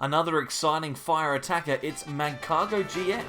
Another exciting fire attacker, it's Magcargo GX.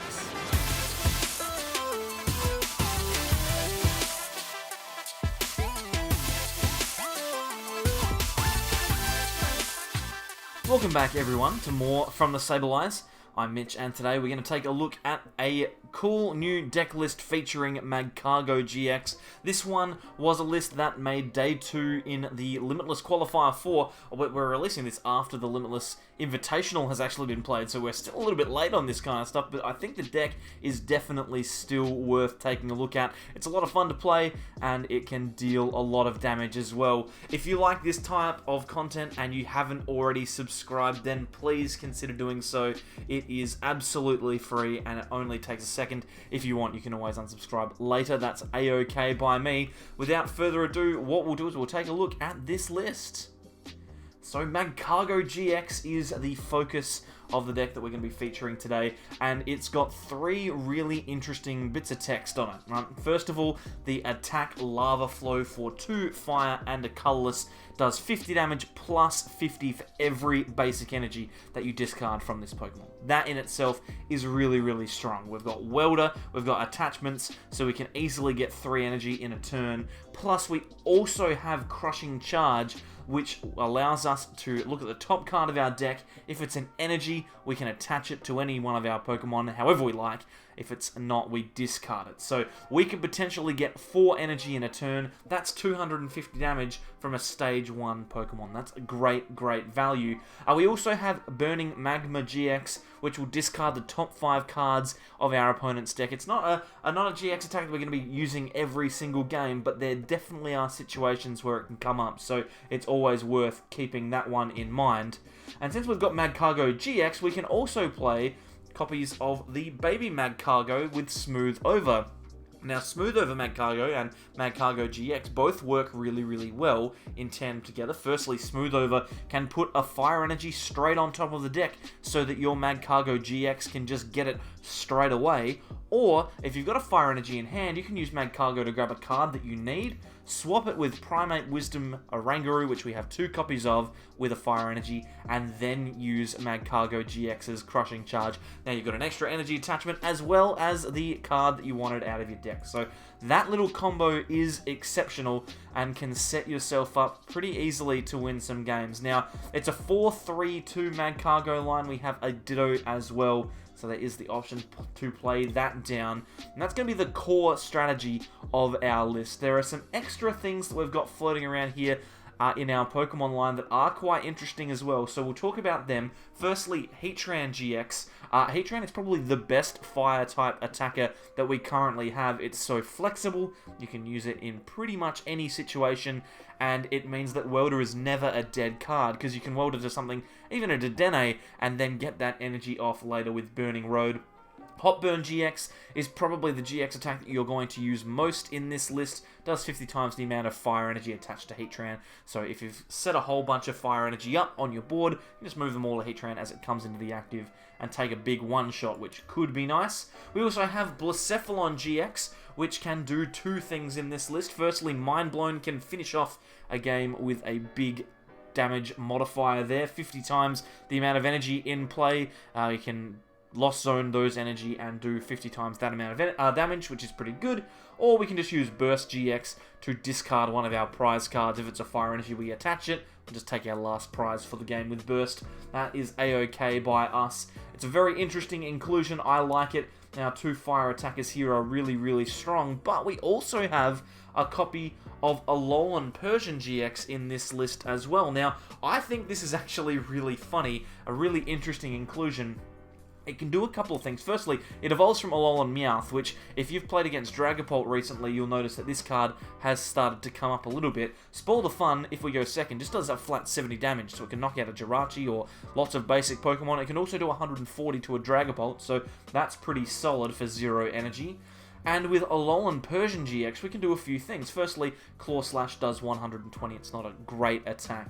Welcome back everyone to more from the Sableyes. I'm Mitch and today we're going to take a look at a cool new deck list featuring Magcargo GX. This one was a list that made day 2 in the Limitless Qualifier 4. We're releasing this after the Limitless Invitational has actually been played, so we're still a little bit late on this kind of stuff, but I think the deck is definitely still worth taking a look at. It's a lot of fun to play, and it can deal a lot of damage as well. If you like this type of content and you haven't already subscribed, then please consider doing so. It is absolutely free, and it only takes a second. If you want, you can always unsubscribe later. That's a-okay by me. Without further ado, what we'll do is we'll take a look at this list. So Magcargo GX is the focus of the deck that we're going to be featuring today, and it's got 3 really interesting bits of text on it. Right? First of all, the attack Lava Flow for 2 fire and a colorless does 50 damage plus 50 for every basic energy that you discard from this Pokemon. That in itself is really, really strong. We've got Welder, we've got attachments, so we can easily get 3 energy in a turn. Plus, we also have Crushing Charge, which allows us to look at the top card of our deck. If it's an energy, we can attach it to any one of our Pokemon however we like. If it's not, we discard it. So we could potentially get 4 energy in a turn. That's 250 damage from a stage 1 Pokemon. That's a great, great value. We also have Burning Magma GX, which will discard the top 5 cards of our opponent's deck. It's not a GX attack that we're going to be using every single game, but there definitely are situations where it can come up, so it's always worth keeping that one in mind. And since we've got Magcargo GX, we can also play copies of the Baby Magcargo with Smooth Over. Now, Smooth Over Magcargo and Magcargo GX both work really, really well in tandem together. Firstly, Smooth Over can put a fire energy straight on top of the deck so that your Magcargo GX can just get it straight away. Or, if you've got a fire energy in hand, you can use Magcargo to grab a card that you need, swap it with Primate Wisdom Oranguru, which we have 2 copies of, with a fire energy, and then use Magcargo GX's Crushing Charge. Now you've got an extra energy attachment as well as the card that you wanted out of your deck. So that little combo is exceptional and can set yourself up pretty easily to win some games. Now, it's a 4-3-2 Magcargo line. We have a Ditto as well, so there is the option to play that down. And that's going to be the core strategy of our list. There are some extra things that we've got floating around here in our Pokemon line that are quite interesting as well, so we'll talk about them. Firstly, Heatran-GX. Heatran is probably the best fire-type attacker that we currently have. It's so flexible, you can use it in pretty much any situation, and it means that Welder is never a dead card, because you can Welder to something, even a Dedenne, and then get that energy off later with Burning Road. Hot Burn GX is probably the GX attack that you're going to use most in this list. Does 50 times the amount of fire energy attached to Heatran. So if you've set a whole bunch of fire energy up on your board, you just move them all to Heatran as it comes into the active and take a big one-shot, which could be nice. We also have Blacephalon-GX, which can do 2 things in this list. Firstly, Mind Blown can finish off a game with a big damage modifier there. 50 times the amount of energy in play. You can Lost Zone those energy and do 50 times that amount of damage, which is pretty good. Or we can just use Burst GX to discard one of our prize cards. If it's a fire energy, we attach it. We'll just take our last prize for the game with Burst. That is a-okay by us. It's a very interesting inclusion. I like it. Our 2 fire attackers here are really, really strong, but we also have a copy of Alolan Persian GX in this list as well. Now, I think this is actually really funny, a really interesting inclusion. It can do a couple of things. Firstly, it evolves from Alolan Meowth, which, if you've played against Dragapult recently, you'll notice that this card has started to come up a little bit. Spoil the Fun, if we go second, just does a flat 70 damage, so it can knock out a Jirachi or lots of basic Pokemon. It can also do 140 to a Dragapult, so that's pretty solid for 0 energy. And with Alolan Persian GX, we can do a few things. Firstly, Claw Slash does 120. It's not a great attack.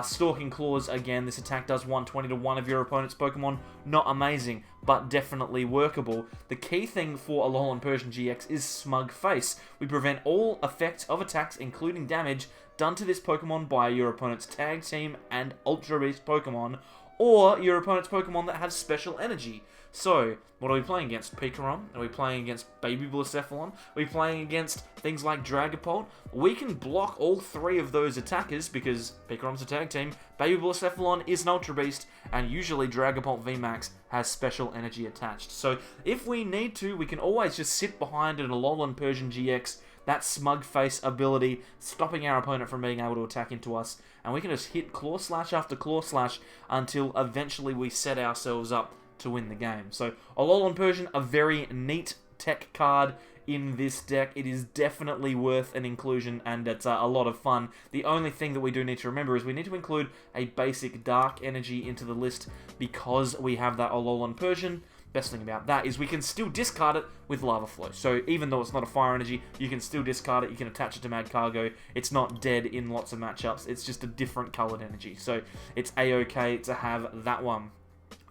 Stalking Claws, again, this attack does 120 to one of your opponent's Pokemon. Not amazing, but definitely workable. The key thing for Alolan Persian GX is Smug Face. We prevent all effects of attacks, including damage, done to this Pokemon by your opponent's Tag Team and Ultra Beast Pokemon, or your opponent's Pokemon that has special energy. So, what are we playing against? Pikarom? Are we playing against Baby Blacephalon? Are we playing against things like Dragapult? We can block all three of those attackers because Pikarom's a tag team, Baby Blacephalon is an Ultra Beast, and usually Dragapult VMAX has special energy attached. So, if we need to, we can always just sit behind an Alolan Persian GX, that smug face ability, stopping our opponent from being able to attack into us, and we can just hit Claw Slash after Claw Slash until eventually we set ourselves up to win the game. So, Alolan Persian, a very neat tech card in this deck. It is definitely worth an inclusion, and it's a lot of fun. The only thing that we do need to remember is we need to include a basic Dark Energy into the list because we have that Alolan Persian. Best thing about that is we can still discard it with Lava Flow. So even though it's not a fire energy, you can still discard it. You can attach it to Magcargo. It's not dead in lots of matchups. It's just a different colored energy. So it's a-okay to have that one.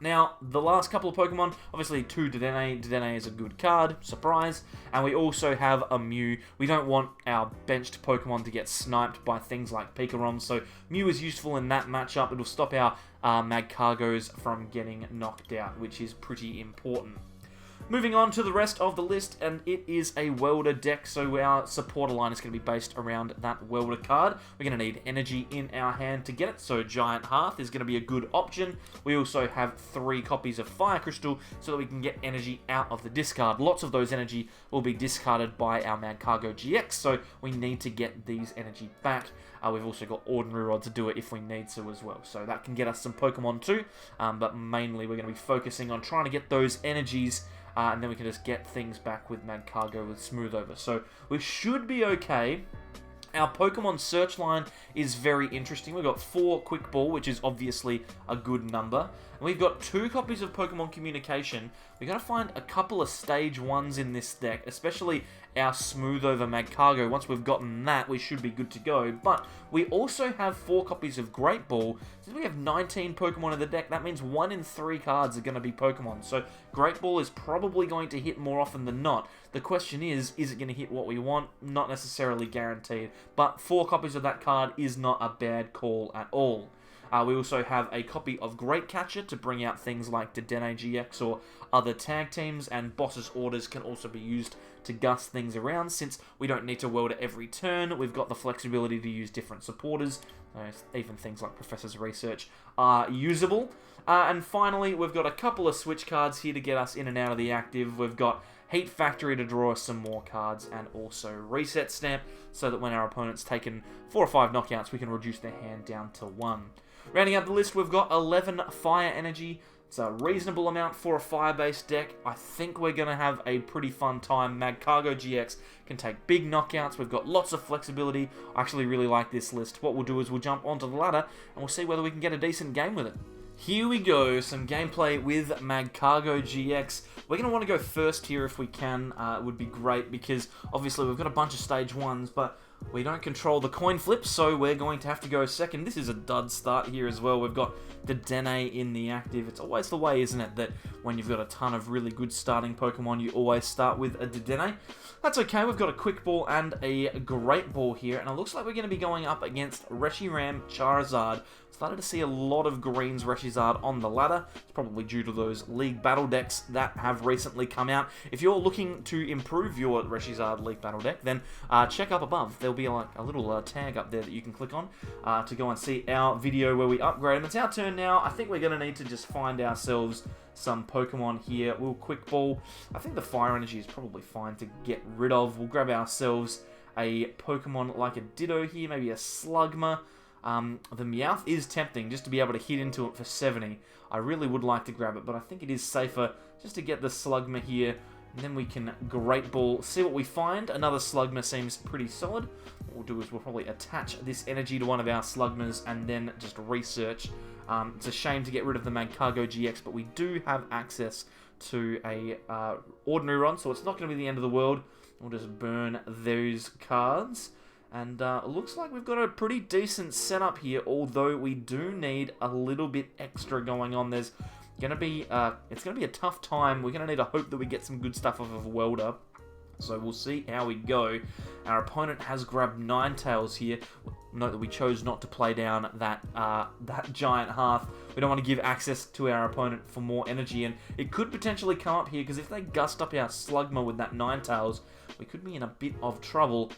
Now, the last couple of Pokemon, obviously 2 Dedenne. Dedenne is a good card, surprise. And we also have a Mew. We don't want our benched Pokemon to get sniped by things like Pikarom, so Mew is useful in that matchup. It'll stop our Magcargos from getting knocked out, which is pretty important. Moving on to the rest of the list, and it is a Welder deck, so our supporter line is going to be based around that Welder card. We're going to need energy in our hand to get it, so Giant Hearth is going to be a good option. We also have 3 copies of Fire Crystal, so that we can get energy out of the discard. Lots of those energy will be discarded by our Magcargo GX, so we need to get these energy back. We've also got Ordinary Rod to do it if we need to as well, so that can get us some Pokemon too, but mainly we're going to be focusing on trying to get those energies, and then we can just get things back with Magcargo with Smooth Over. So we should be okay. Our Pokemon search line is very interesting. We've got 4 Quick Ball, which is obviously a good number. And we've got 2 copies of Pokemon Communication. We've got to find a couple of Stage 1s in this deck, especially our Smooth Over Magcargo. Once we've gotten that, we should be good to go. But we also have 4 copies of Great Ball. Since we have 19 Pokemon in the deck, that means 1 in 3 cards are going to be Pokemon. So Great Ball is probably going to hit more often than not. The question is it going to hit what we want? Not necessarily guaranteed. But 4 copies of that card is not a bad call at all. We also have a copy of Great Catcher to bring out things like Dedenne-GX or other tag teams, and Boss's Orders can also be used to gust things around. Since we don't need to welder every turn, we've got the flexibility to use different supporters. Even things like Professor's Research are usable. And finally, we've got a couple of switch cards here to get us in and out of the active. We've got Heat Factory to draw us some more cards, and also Reset Stamp, so that when our opponent's taken 4 or 5 knockouts, we can reduce their hand down to 1. Rounding out the list, we've got 11 Fire Energy. It's a reasonable amount for a fire-based deck. I think we're going to have a pretty fun time. Magcargo GX can take big knockouts. We've got lots of flexibility. I actually really like this list. What we'll do is we'll jump onto the ladder, and we'll see whether we can get a decent game with it. Here we go, some gameplay with Magcargo GX. We're going to want to go first here if we can. It would be great because obviously we've got a bunch of stage 1s, but we don't control the coin flip, so we're going to have to go second. This is a dud start here as well. We've got Dedenne in the active. It's always the way, isn't it, that when you've got a ton of really good starting Pokemon, you always start with a Dedenne. That's okay, we've got a Quick Ball and a Great Ball here, and it looks like we're going to be going up against Reshiram Charizard. Started to see a lot of Green's Reshiram on the ladder. It's probably due to those League Battle decks that have recently come out. If you're looking to improve your Reshiram League Battle deck, then check up above. There'll be like a little tag up there that you can click on to go and see our video where we upgrade them. It's our turn now. I think we're going to need to just find ourselves some Pokemon here. We'll Quick Ball. I think the Fire Energy is probably fine to get rid of. We'll grab ourselves a Pokemon like a Ditto here, maybe a Slugma. The Meowth is tempting just to be able to hit into it for 70. I really would like to grab it, but I think it is safer just to get the Slugma here, and then we can Great Ball, see what we find. Another Slugma seems pretty solid. What we'll do is we'll probably attach this energy to one of our Slugmas and then just research. It's a shame to get rid of the Magcargo GX, but we do have access to a Ordinary Rod, so it's not going to be the end of the world. We'll just burn those cards. And it looks like we've got a pretty decent setup here, although we do need a little bit extra going on. There's going to be, it's going to be a tough time. We're going to need to hope that we get some good stuff off of Welder. So we'll see how we go. Our opponent has grabbed Ninetales here. Note that we chose not to play down that Giant Hearth. We don't want to give access to our opponent for more energy, and it could potentially come up here, because if they gust up our Slugma with that Ninetales, we could be in a bit of trouble.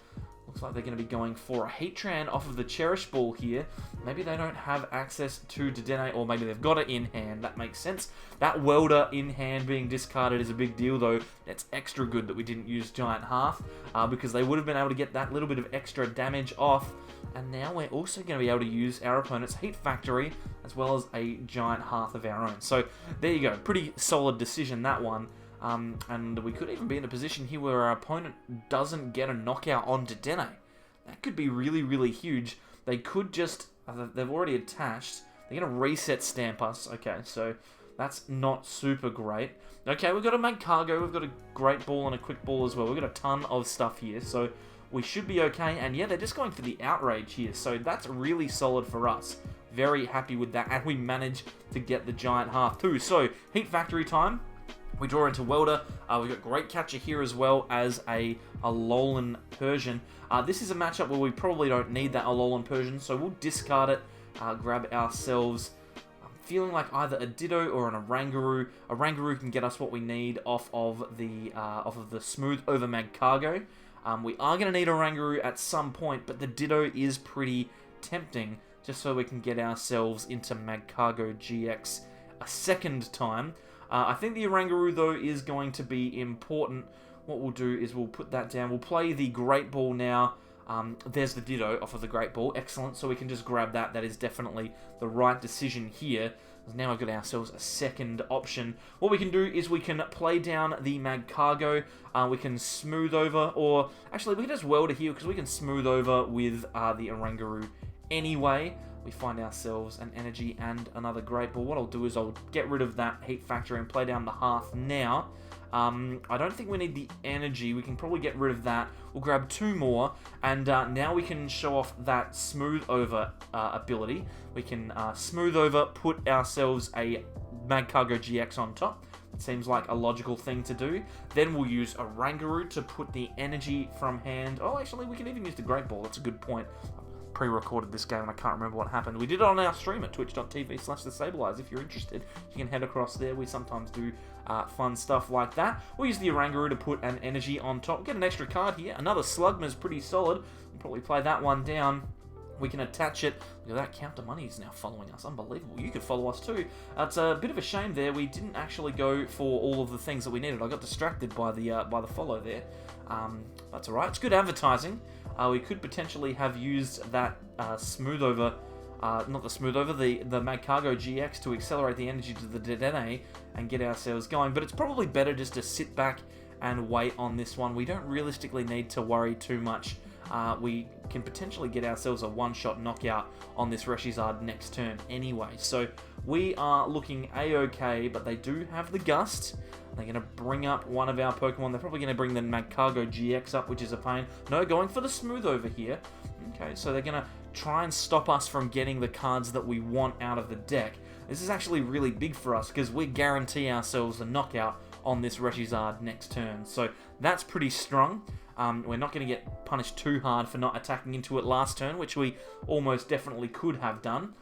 Looks like they're going to be going for a Heatran off of the Cherish Ball here. Maybe they don't have access to Dedenne, or maybe they've got it in hand. That makes sense. That Welder in hand being discarded is a big deal, though. It's extra good that we didn't use Giant Hearth, because they would have been able to get that little bit of extra damage off. And now we're also going to be able to use our opponent's Heat Factory, as well as a Giant Hearth of our own. So there you go. Pretty solid decision, that one. And we could even be in a position here where our opponent doesn't get a knockout on Dedenne. That could be really, really huge. They could just... they've already attached. They're going to reset stamp us. Okay, so that's not super great. Okay, we've got a Magcargo. We've got a Great Ball and a Quick Ball as well. We've got a ton of stuff here, so we should be okay. And yeah, they're just going for the Outrage here, so that's really solid for us. Very happy with that. And we managed to get the Giant Hearth too. So, Heat Factory time. We draw into Welder. We've got Great Catcher here as well as a Alolan Persian. This is a matchup where we probably don't need that Alolan Persian, so we'll discard it, grab ourselves. I'm feeling like either a Ditto or an Oranguru. Oranguru can get us what we need off of the smooth over Magcargo. We are going to need Oranguru at some point, but the Ditto is pretty tempting, just so we can get ourselves into Magcargo-GX a second time. I think the Oranguru, though, is going to be important. What we'll do is we'll put that down. We'll play the Great Ball now. There's the Ditto off of the Great Ball. Excellent. So we can just grab that. That is definitely the right decision here. Now we've got ourselves a second option. What we can do is we can play down the Magcargo. We can smooth over, or actually we can just Welder here, because we can smooth over with the Oranguru anyway. We find ourselves an energy and another Great Ball. What I'll do is I'll get rid of that Heat Factory and play down the Hearth now. I don't think we need the energy. We can probably get rid of that. We'll grab two more, and now we can show off that Smooth Over ability. We can Smooth Over, put ourselves a Magcargo GX on top. It seems like a logical thing to do. Then we'll use Oranguru to put the energy from hand. Oh, actually, we can even use the Great Ball. That's a good point. Pre-recorded this game and I can't remember what happened. We did it on our stream at twitch.tv/thesableeyes. If you're interested, you can head across there. We sometimes do fun stuff like that. We'll use the Oranguru to put an energy on top. Get an extra card here. Another Slugma is pretty solid. We'll probably play that one down. We can attach it. Look at that, Counter Money is now following us. Unbelievable. You could follow us too. It's a bit of a shame there. We didn't actually go for all of the things that we needed. I got distracted by the follow there. That's alright. It's good advertising. We could potentially have used that Smooth Over, not the Smooth Over, the Magcargo GX to accelerate the energy to the Dedenne and get ourselves going. But it's probably better just to sit back and wait on this one. We don't realistically need to worry too much. We can potentially get ourselves a one-shot knockout on this Reshizard next turn anyway. So we are looking A-okay, but they do have the Gust. They're going to bring up one of our Pokemon. They're probably going to bring the Magcargo GX up, which is a pain. No, going for the Smooth Over here. Okay, so they're going to try and stop us from getting the cards that we want out of the deck. This is actually really big for us, because we guarantee ourselves a knockout on this Reshizard next turn. So that's pretty strong. We're not going to get punished too hard for not attacking into it last turn, which we almost definitely could have done.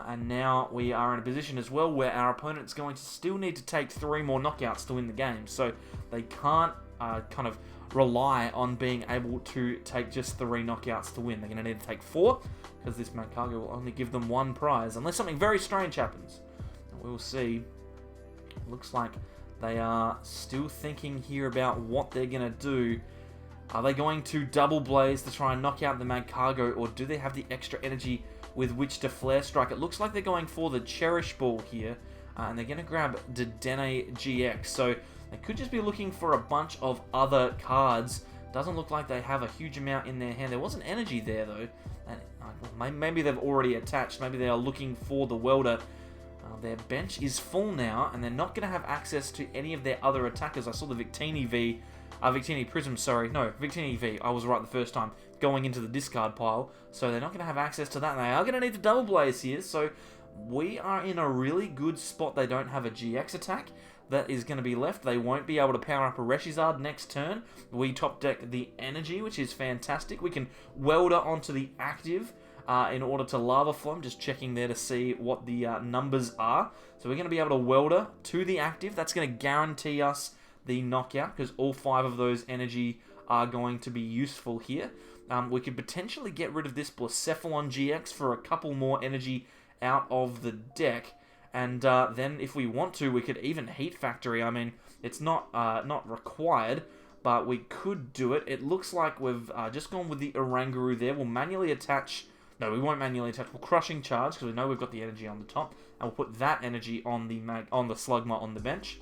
And now we are in a position as well where our opponent's going to still need to take 3 more knockouts to win the game. So they can't kind of rely on being able to take just 3 knockouts to win. They're going to need to take 4, because this Magcargo will only give them 1 prize, unless something very strange happens. We'll see. Looks like they are still thinking here about what they're going to do. Are they going to Double Blaze to try and knock out the Magcargo, or do they have the extra energy with which to Flare Strike? It looks like they're going for the Cherish Ball here, and they're going to grab Dedenne-GX. So they could just be looking for a bunch of other cards. Doesn't look like they have a huge amount in their hand. There was an energy there, though. And, maybe they've already attached. Maybe they are looking for the Welder. Their bench is full now, and they're not going to have access to any of their other attackers. I saw the Victini Prism, Victini V, I was right the first time, going into the discard pile, so they're not going to have access to that, and they are going to need to Double Blaze here, so we are in a really good spot. They don't have a GX attack that is going to be left. They won't be able to power up a Reshizard next turn. We top deck the energy, which is fantastic. We can Welder onto the active. in order to Lava Flow. I'm just checking there to see what the numbers are. So we're going to be able to Welder to the active. That's going to guarantee us the knockout, because all 5 of those energy are going to be useful here. We could potentially get rid of this Blacephalon-GX for a couple more energy out of the deck. And then if we want to, we could even Heat Factory. I mean, it's not required, but we could do it. It looks like we've just gone with the Oranguru there. We'll manually attach... No, we won't manually attach. We'll Crushing Charge, because we know we've got the energy on the top. And we'll put that energy on the Slugma on the bench.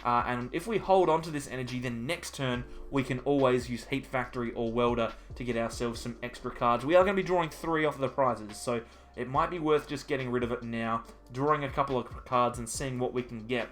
And if we hold on to this energy, then next turn we can always use Heat Factory or Welder to get ourselves some extra cards. We are going to be drawing 3 off of the prizes, so it might be worth just getting rid of it now, drawing a couple of cards and seeing what we can get.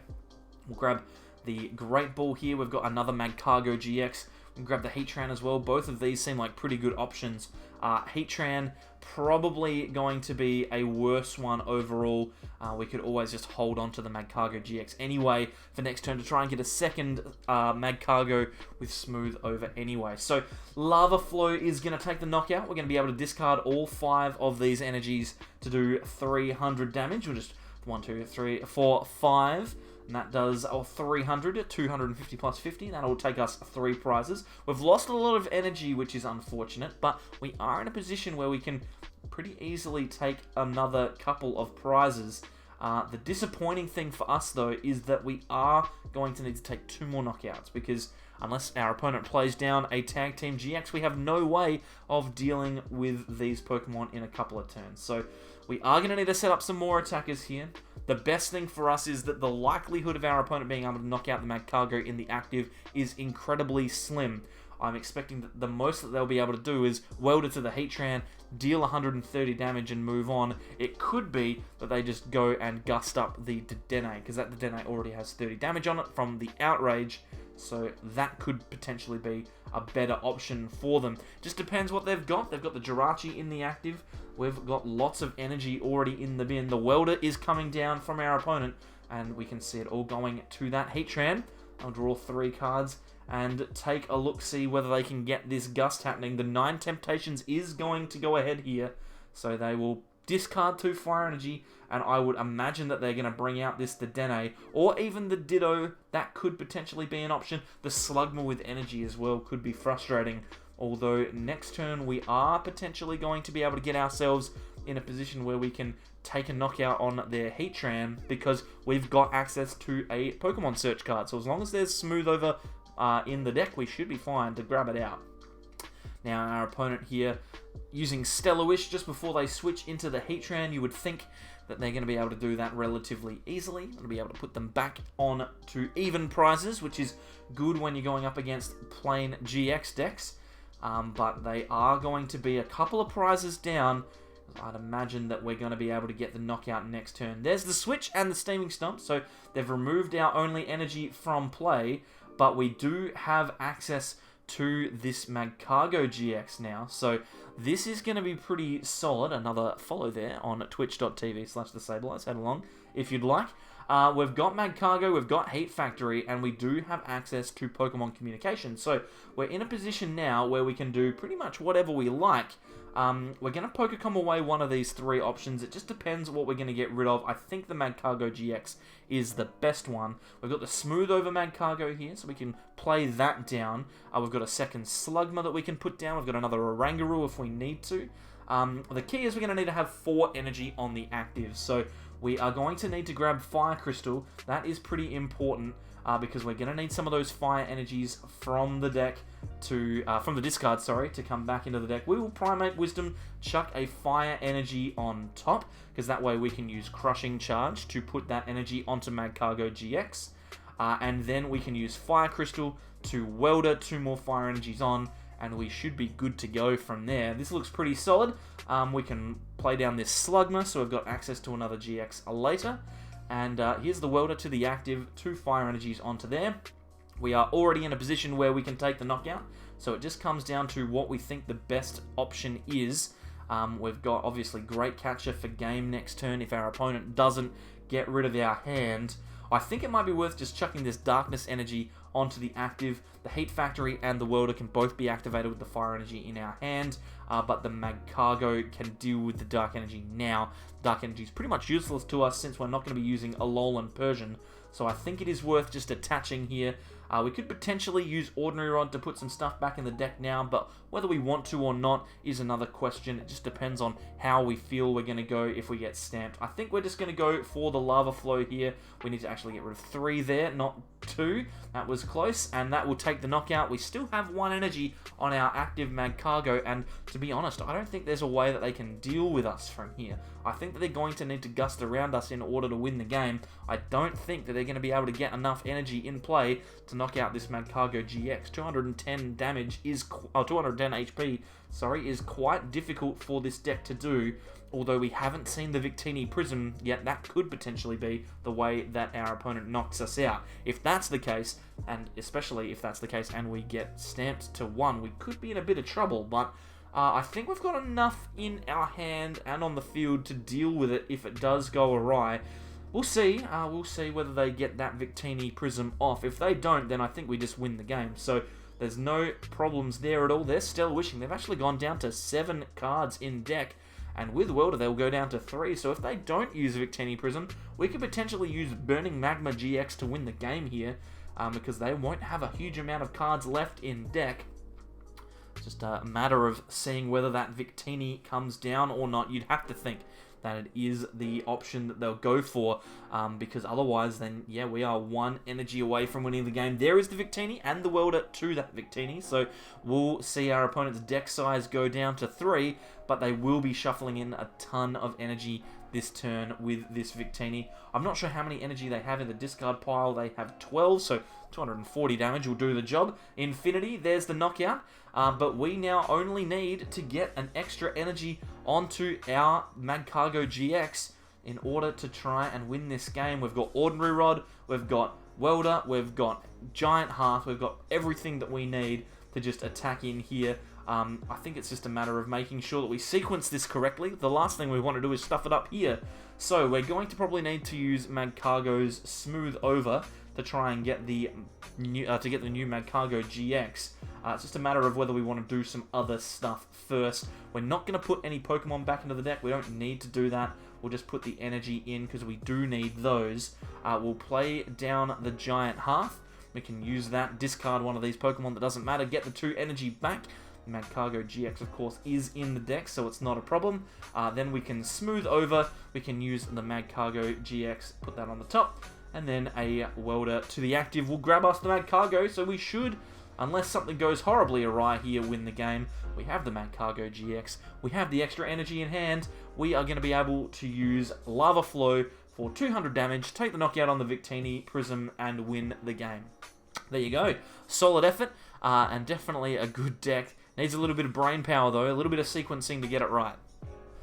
We'll grab the Great Ball here. We've got another Magcargo GX. We can grab the Heatran as well. Both of these seem like pretty good options. Heatran probably going to be a worse one overall. We could always just hold on to the Magcargo GX anyway for next turn to try and get a second Magcargo with Smooth over anyway. So Lava Flow is going to take the knockout. We're going to be able to discard all 5 of these energies to do 300 damage. We'll just 1, 2, 3, 4, 5. And that does 300, 250 plus 50. That'll take us 3 prizes. We've lost a lot of energy, which is unfortunate, but we are in a position where we can pretty easily take another couple of prizes. The disappointing thing for us, though, is that we are going to need to take 2 more knockouts, because unless our opponent plays down a Tag Team GX, we have no way of dealing with these Pokemon in a couple of turns. So we are going to need to set up some more attackers here. The best thing for us is that the likelihood of our opponent being able to knock out the Magcargo in the active is incredibly slim. I'm expecting that the most that they'll be able to do is Welder to the Heatran, deal 130 damage and move on. It could be that they just go and gust up the Dedenne, because that Dedenne already has 30 damage on it from the Outrage, so that could potentially be a better option for them. Just depends what they've got. They've got the Jirachi in the active. We've got lots of energy already in the bin. The Welder is coming down from our opponent, and we can see it all going to that Heatran. I'll draw 3 cards and take a look, see whether they can get this gust happening. The 9 Temptations is going to go ahead here, so they will discard 2 fire energy, and I would imagine that they're going to bring out this Dedenne, or even the Ditto. That could potentially be an option. The Slugma with energy as well could be frustrating, although next turn we are potentially going to be able to get ourselves in a position where we can take a knockout on their Heatran, because we've got access to a Pokemon search card. So as long as there's Smooth over in the deck, we should be fine to grab it out. Now our opponent here using Stellar Wish just before they switch into the Heatran. You would think that they're going to be able to do that relatively easily and be able to put them back on to even prizes, which is good when you're going up against plain GX decks. But they are going to be a couple of prizes down. I'd imagine that we're going to be able to get the knockout next turn. There's the switch and the Steaming Stump, so they've removed our only energy from play, but we do have access to this Magcargo GX now, so this is going to be pretty solid. Another follow there on twitch.tv/thesableites. Head along if you'd like. We've got Magcargo, we've got Heat Factory, and we do have access to Pokemon Communication. So we're in a position now where we can do pretty much whatever we like. We're going to Pokecom away one of these 3 options. It just depends what we're going to get rid of. I think the Magcargo GX is the best one. We've got the Smooth over Magcargo here, so we can play that down. We've got a second Slugma that we can put down. We've got another Oranguru if we need to. The key is we're going to need to have 4 energy on the active, so we are going to need to grab Fire Crystal. That is pretty important, because we're going to need some of those fire energies from the deck to, from the discard, sorry, to come back into the deck. We will Primate Wisdom, chuck a fire energy on top, because that way we can use Crushing Charge to put that energy onto Magcargo GX, and then we can use Fire Crystal to Welder 2 more fire energies on, and we should be good to go from there. This looks pretty solid. We can play down this Slugma, so we've got access to another GX later. And here's the Welder to the active, 2 fire energies onto there. We are already in a position where we can take the knockout, so it just comes down to what we think the best option is. We've got, obviously, Great Catcher for game next turn if our opponent doesn't get rid of our hand. I think it might be worth just chucking this Darkness energy onto the active. The Heat Factory and the Welder can both be activated with the Fire Energy in our hand, but the Magcargo can deal with the Dark Energy now. Dark Energy is pretty much useless to us since we're not going to be using Alolan Persian, so I think it is worth just attaching here. We could potentially use Ordinary Rod to put some stuff back in the deck now, but whether we want to or not is another question. It just depends on how we feel we're going to go if we get stamped. I think we're just going to go for the Lava Flow here. We need to actually get rid of 3 there, not 2. That was close, and that will take the knockout. We still have 1 energy on our active Magcargo, and to be honest, I don't think there's a way that they can deal with us from here. I think that they're going to need to gust around us in order to win the game. I don't think that they're going to be able to get enough energy in play to knock out this Magcargo GX. 210 damage is 210 HP, sorry, is quite difficult for this deck to do. Although we haven't seen the Victini Prism yet, that could potentially be the way that our opponent knocks us out. If that's the case, and especially if that's the case and we get stamped to 1, we could be in a bit of trouble, but I think we've got enough in our hand and on the field to deal with it if it does go awry. We'll see whether they get that Victini Prism off. If they don't, then I think we just win the game. So there's no problems there at all. They're Stellar Wishing. They've actually gone down to 7 cards in deck. And with Welder, they'll go down to 3. So if they don't use Victini Prism, we could potentially use Burning Magma GX to win the game here, because they won't have a huge amount of cards left in deck. It's just a matter of seeing whether that Victini comes down or not. You'd have to think that it is the option that they'll go for, because otherwise then, yeah, we are 1 energy away from winning the game. There is the Victini and the Welder to that Victini, so we'll see our opponent's deck size go down to 3, but they will be shuffling in a ton of energy this turn with this Victini. I'm not sure how many energy they have in the discard pile. They have 12, so 240 damage will do the job. Infinity, there's the knockout. But we now only need to get an extra energy onto our Magcargo GX in order to try and win this game. We've got Ordinary Rod, we've got Welder, we've got Giant Hearth, we've got everything that we need to just attack in here. I think it's just a matter of making sure that we sequence this correctly. The last thing we want to do is stuff it up here. So we're going to probably need to use Magcargo's Smooth Over to try and get the new Magcargo GX. It's just a matter of whether we want to do some other stuff first. We're not going to put any Pokemon back into the deck. We don't need to do that. We'll just put the energy in because we do need those. We'll play down the Giant Hearth. We can use that, discard one of these Pokemon that doesn't matter, get the 2 energy back. Magcargo GX, of course, is in the deck, so it's not a problem. Then we can Smooth Over. We can use the Magcargo GX, put that on the top, and then a Welder to the active will grab us the Magcargo, so we should, unless something goes horribly awry here, win the game. We have the Magcargo GX. We have the extra energy in hand. We are going to be able to use Lava Flow for 200 damage, take the knockout on the Victini Prism, and win the game. There you go. Solid effort, and definitely a good deck. Needs a little bit of brain power, though, a little bit of sequencing to get it right.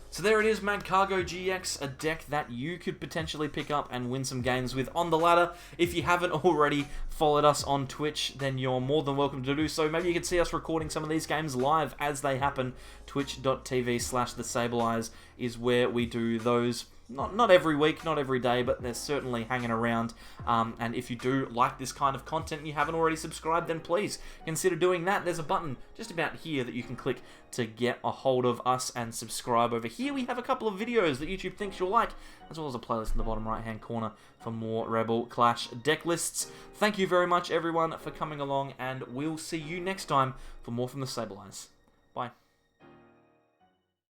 So there it is, Magcargo GX, a deck that you could potentially pick up and win some games with on the ladder. If you haven't already followed us on Twitch, then you're more than welcome to do so. Maybe you can see us recording some of these games live as they happen. Twitch.tv/thesableeyes is where we do those. Not every week, not every day, but they're certainly hanging around. And if you do like this kind of content and you haven't already subscribed, then please consider doing that. There's a button just about here that you can click to get a hold of us and subscribe. Over here we have a couple of videos that YouTube thinks you'll like, as well as a playlist in the bottom right hand corner for more Rebel Clash deck lists. Thank you very much, everyone, for coming along, and we'll see you next time for more from the Sableeyes. Bye.